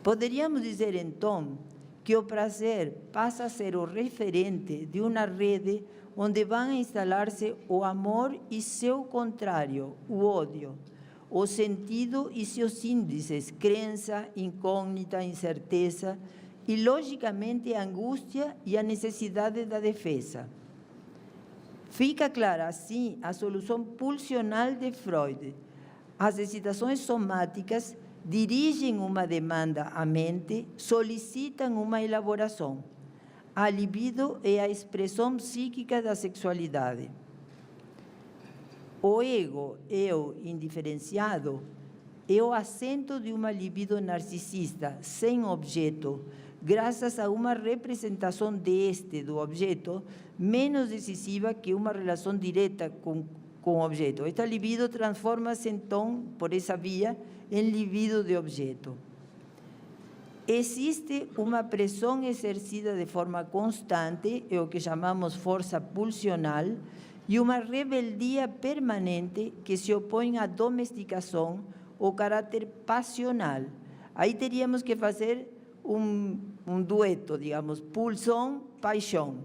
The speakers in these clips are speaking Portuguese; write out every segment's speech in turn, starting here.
Poderíamos dizer, então, que o prazer passa a ser o referente de uma rede onde vão instalar-se o amor e seu contrário, o ódio, o sentido e seus índices, crença, incógnita, incerteza e, logicamente, a angústia e a necessidade da defesa. Fica clara, assim, a solução pulsional de Freud. As excitações somáticas dirigem uma demanda à mente, solicitam uma elaboração. A libido é a expressão psíquica da sexualidade. O ego, eu indiferenciado, é o assento de uma libido narcisista, sem objeto, graças a uma representação do objeto, menos decisiva que uma relação direta com o objeto. Esta libido transforma-se, então, por essa via, em libido de objeto. Existe uma pressão exercida de forma constante, é o que chamamos força pulsional, e uma rebeldia permanente que se opõe à domesticação, ao caráter passional. Aí teríamos que fazer um dueto, digamos, pulsão, paixão.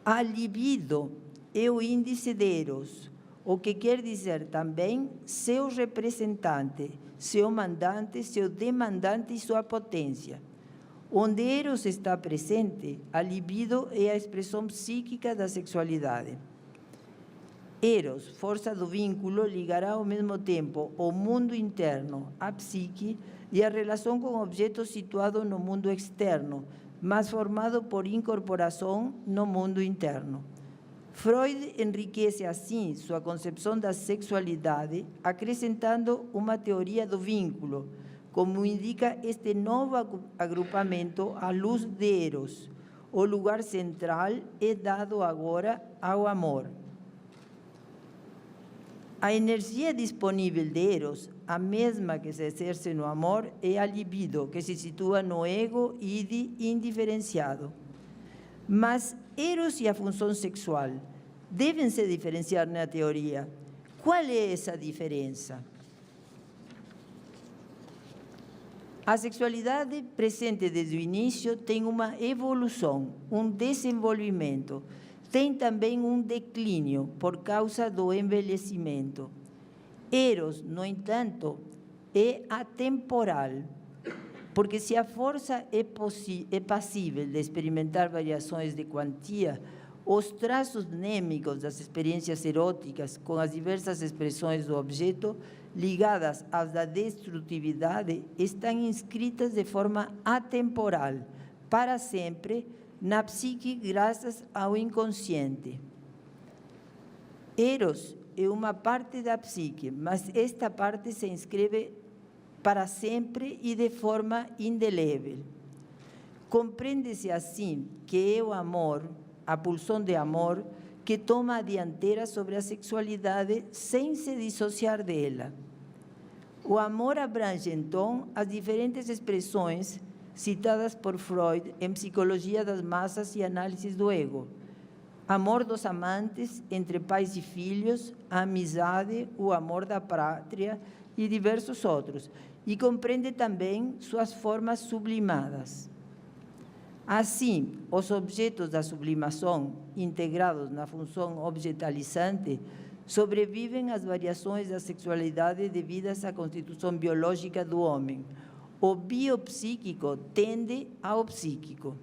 A libido é o índice de Eros, o que quer dizer também seu representante, seu mandante, seu demandante e sua potência. Onde Eros está presente, a libido é a expressão psíquica da sexualidade. Eros, força do vínculo, ligará ao mesmo tempo o mundo interno, a psique, e a relação com o objeto situado no mundo externo, mas formado por incorporação no mundo interno. Freud enriquece assim sua concepção da sexualidade, acrescentando uma teoria do vínculo, como indica este novo agrupamento à luz de Eros. O lugar central é dado agora ao amor. A energia disponível de Eros, a mesma que se exerce no amor, é a libido, que se situa no ego id indiferenciado. Mas Eros e a função sexual devem se diferenciar na teoria. Qual é essa diferença? A sexualidade presente desde o início tem uma evolução, um desenvolvimento. Tem também um declínio por causa do envelhecimento. Eros, no entanto, é atemporal, porque se a força é passível de experimentar variações de quantia, os traços nêmicos das experiências eróticas com as diversas expressões do objeto, ligadas às da destrutividade, estão inscritas de forma atemporal, para sempre, na psique graças ao inconsciente. Eros é uma parte da psique, mas esta parte se inscreve para sempre e de forma indelével. Compreende-se assim que é o amor, a pulsão de amor, que toma a dianteira sobre a sexualidade sem se dissociar dela. O amor abrange, então, as diferentes expressões citadas por Freud em Psicologia das Massas e Análises do Ego. Amor dos amantes, entre pais e filhos, a amizade, o amor da pátria e diversos outros. E compreende também suas formas sublimadas. Assim, os objetos da sublimação, integrados na função objetalizante, sobrevivem às variações da sexualidade devidas à constituição biológica do homem. O biopsíquico tende ao psíquico.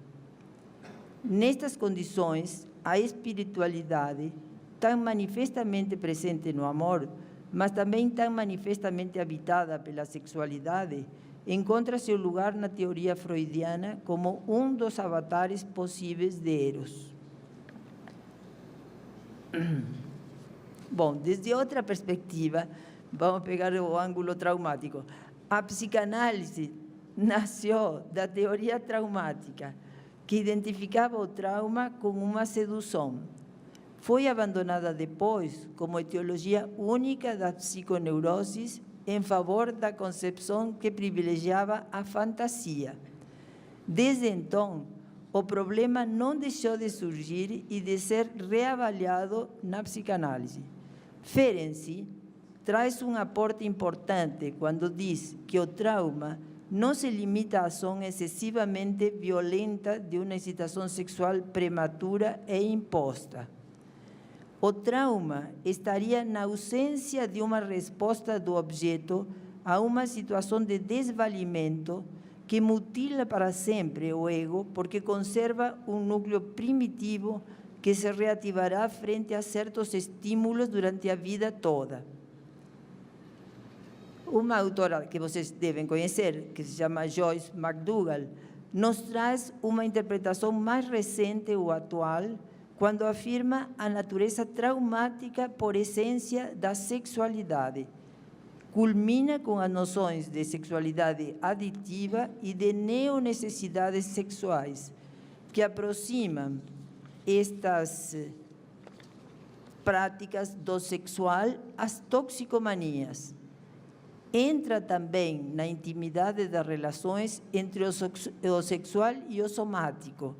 Nestas condições, a espiritualidade, tão manifestamente presente no amor, mas também tão manifestamente habitada pela sexualidade, encontra seu lugar na teoria freudiana como um dos avatares possíveis de Eros. Bom, desde outra perspectiva, vamos pegar o ângulo traumático. A psicanálise nasceu da teoria traumática, que identificava o trauma com uma sedução. Foi abandonada depois como etiologia única da psiconeuroses em favor da concepção que privilegiava a fantasia. Desde então, o problema não deixou de surgir e de ser reavaliado na psicanálise. Ferenczi traz um aporte importante quando diz que o trauma não se limita à ação excessivamente violenta de uma excitação sexual prematura e imposta. O trauma estaria na ausência de uma resposta do objeto a uma situação de desvalimento que mutila para sempre o ego, porque conserva um núcleo primitivo que se reativará frente a certos estímulos durante a vida toda. Uma autora que vocês devem conhecer, que se chama Joyce McDougall, nos traz uma interpretação mais recente ou atual, quando afirma a natureza traumática por essência da sexualidade. Culmina com as noções de sexualidade aditiva e de neonecessidades sexuais, que aproximam estas práticas do sexual às toxicomanias. Entra também na intimidade das relações entre o sexual e o somático.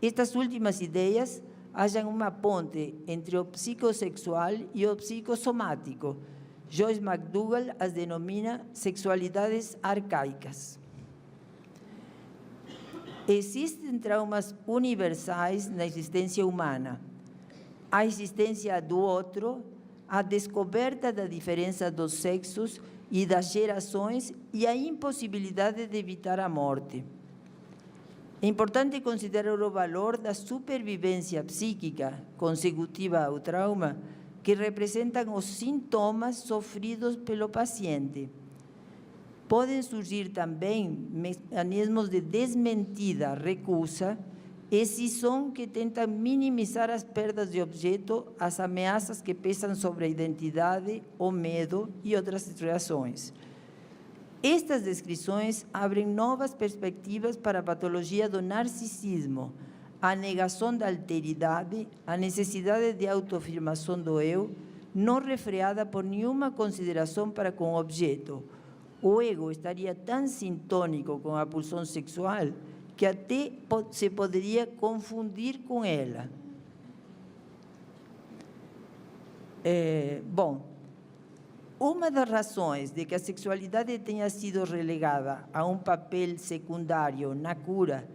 Estas últimas ideias acham uma ponte entre o psicossexual e o psicossomático. Joyce McDougall as denomina sexualidades arcaicas. Existem traumas universais na existência humana. A existência do outro, a descoberta da diferença dos sexos e das gerações e a impossibilidade de evitar a morte. É importante considerar o valor da supervivência psíquica consecutiva ao trauma, que representam os sintomas sofridos pelo paciente. Podem surgir também mecanismos de desmentida, recusa, excisão que tentam minimizar as perdas de objeto, as ameaças que pesam sobre a identidade, o medo e outras reações. Estas descrições abrem novas perspectivas para a patologia do narcisismo, a negação da alteridade, a necessidade de autoafirmação do eu, não refreada por nenhuma consideração para com o objeto. O ego estaria tão sintônico com a pulsão sexual que até se poderia confundir com ela. Uma das razões de que a sexualidade tenha sido relegada a um papel secundário na cura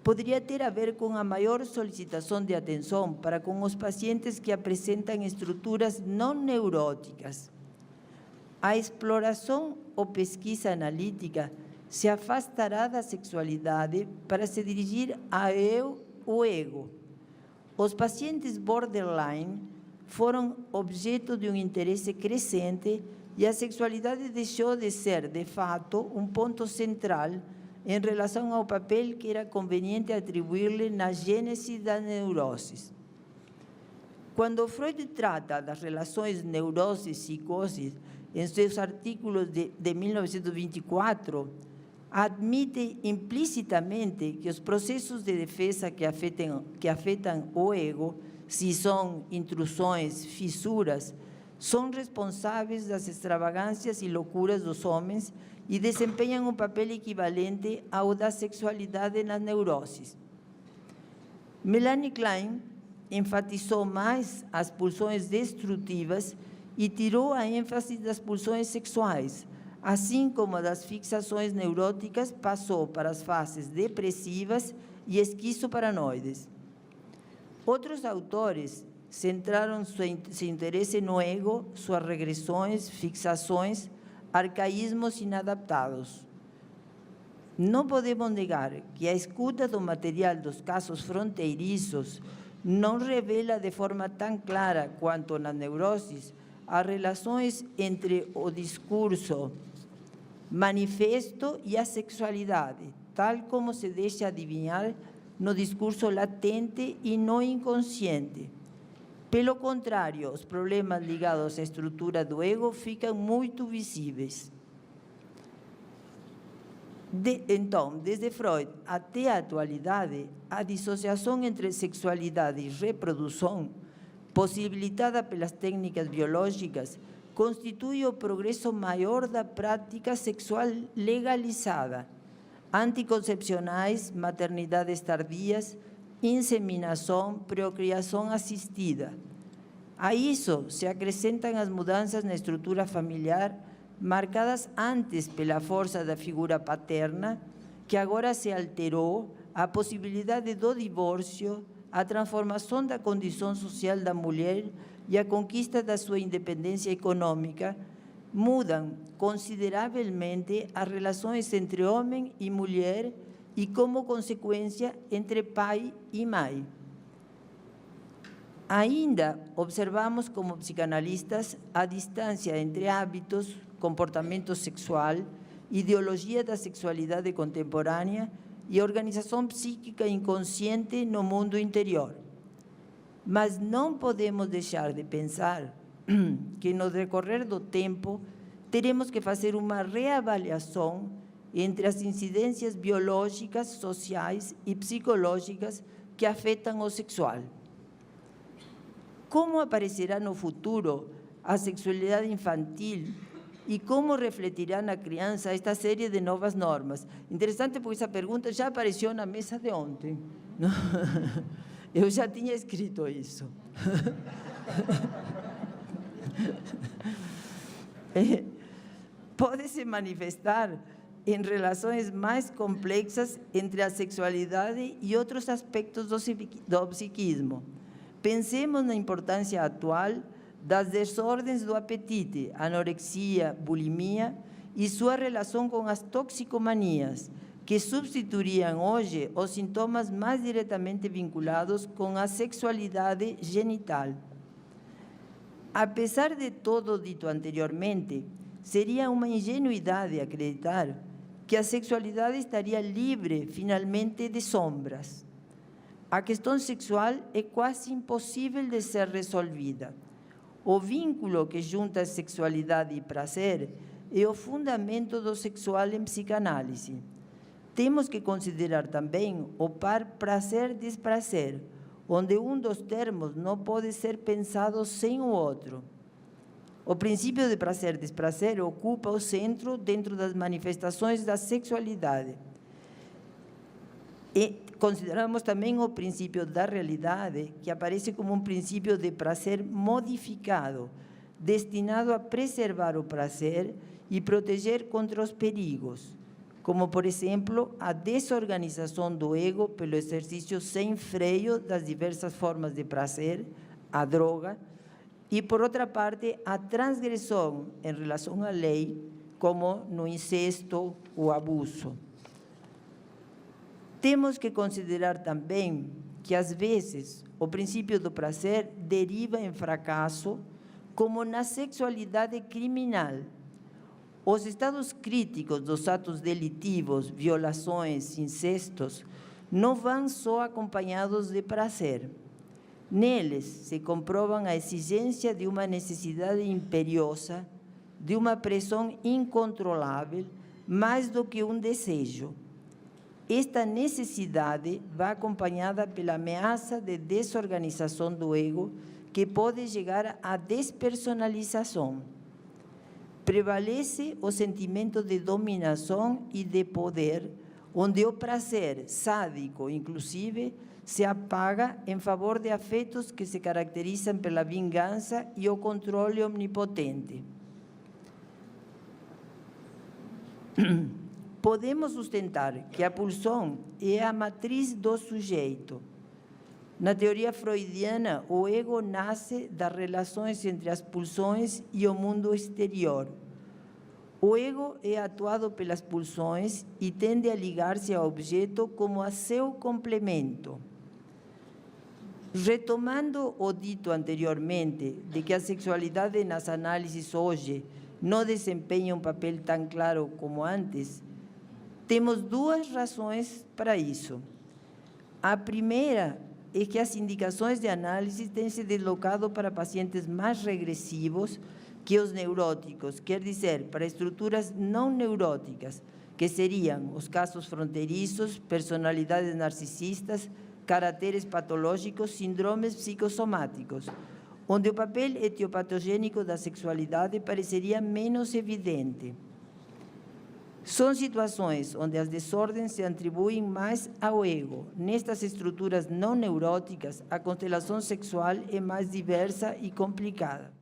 poderia ter a ver com a maior solicitação de atenção para com os pacientes que apresentam estruturas não neuróticas. A exploração ou pesquisa analítica se afastará da sexualidade para se dirigir ao eu, o ego. Os pacientes borderline foram objeto de um interesse crescente e a sexualidade deixou de ser, de fato, um ponto central em relação ao papel que era conveniente atribuir-lhe na gênese da neurose. Quando Freud trata das relações neurose-psicose, em seus artículos de 1924, admite implicitamente que os processos de defesa que afetam o ego, se são intrusões, fissuras, são responsáveis das extravagâncias e loucuras dos homens e desempenham um papel equivalente ao da sexualidade nas neuroses. Melanie Klein enfatizou mais as pulsões destrutivas e tirou a ênfase das pulsões sexuais, assim como a das fixações neuróticas, passou para as fases depressivas e esquizoparanoides. Outros autores centraram seu interesse no ego, suas regressões, fixações, arcaísmos inadaptados. Não podemos negar que a escuta do material dos casos fronteiriços não revela de forma tão clara quanto nas neuroses as relações entre o discurso manifesto e a sexualidade, tal como se deixa adivinhar no discurso latente e no inconsciente. Pelo contrário, os problemas ligados à estrutura do ego ficam muito visíveis. Então, desde Freud até a atualidade, a dissociação entre sexualidade e reprodução, possibilitada pelas técnicas biológicas, constitui o progresso maior da prática sexual legalizada. Anticoncepcionais, maternidades tardias, inseminação, procriação assistida. A isso se acrescentam as mudanças na estrutura familiar, marcadas antes pela força da figura paterna, que agora se alterou, a possibilidade do divórcio, a transformação da condição social da mulher e a conquista da sua independência econômica, mudam consideravelmente as relações entre homem e mulher e, como consequência, entre pai e mãe. Ainda observamos como psicanalistas a distância entre hábitos, comportamento sexual, ideologia da sexualidade contemporânea e organização psíquica inconsciente no mundo interior. Mas não podemos deixar de pensar que no decorrer do tempo teremos que fazer uma reavaliação entre as incidências biológicas, sociais e psicológicas que afetam o sexual. Como aparecerá no futuro a sexualidade infantil e como refletirá na criança esta série de novas normas? Interessante, porque essa pergunta já apareceu na mesa de ontem. Eu já tinha escrito isso. Pode se manifestar em relações mais complexas entre a sexualidade e outros aspectos do psiquismo. Pensemos na importância atual das desordens do apetite, anorexia, bulimia e sua relação com as toxicomanias, que substituiriam hoje os sintomas mais diretamente vinculados com a sexualidade genital. Apesar de todo dito anteriormente, seria uma ingenuidade acreditar que a sexualidade estaria livre, finalmente, de sombras. A questão sexual é quase impossível de ser resolvida. O vínculo que junta sexualidade e prazer é o fundamento do sexual em psicanálise. Temos que considerar também o par prazer-desprazer, onde um dos termos não pode ser pensado sem o outro. O princípio de prazer-desprazer ocupa o centro dentro das manifestações da sexualidade. E consideramos também o princípio da realidade, que aparece como um princípio de prazer modificado, destinado a preservar o prazer e proteger contra os perigos, como, por exemplo, a desorganização do ego pelo exercício sem freio das diversas formas de prazer, a droga, e, por outra parte, a transgressão em relação à lei, como no incesto, o abuso. Temos que considerar também que, às vezes, o princípio do prazer deriva em fracasso, como na sexualidade criminal. Os estados críticos dos atos delitivos, violações, incestos, não vão só acompanhados de prazer. Neles se comprovam a exigência de uma necessidade imperiosa, de uma pressão incontrolável, mais do que um desejo. Esta necessidade vai acompanhada pela ameaça de desorganização do ego, que pode chegar à despersonalização. Prevalece o sentimento de dominação e de poder, onde o prazer sádico, inclusive, se apaga em favor de afetos que se caracterizam pela vingança e o controle omnipotente. Podemos sustentar que a pulsão é a matriz do sujeito. Na teoria freudiana, o ego nasce das relações entre as pulsões e o mundo exterior. O ego é atuado pelas pulsões e tende a ligar-se ao objeto como a seu complemento. Retomando o dito anteriormente, de que a sexualidade nas análises hoje não desempenha um papel tão claro como antes, temos duas razões para isso. A primeira é que as indicações de análise têm se deslocado para pacientes mais regressivos que os neuróticos, quer dizer, para estruturas não neuróticas, que seriam os casos fronteiriços, personalidades narcisistas, caracteres patológicos, síndromes psicossomáticos, onde o papel etiopatogênico da sexualidade pareceria menos evidente. São situações onde as desordens se atribuem mais ao ego. Nestas estruturas não neuróticas, a constelação sexual é mais diversa e complicada.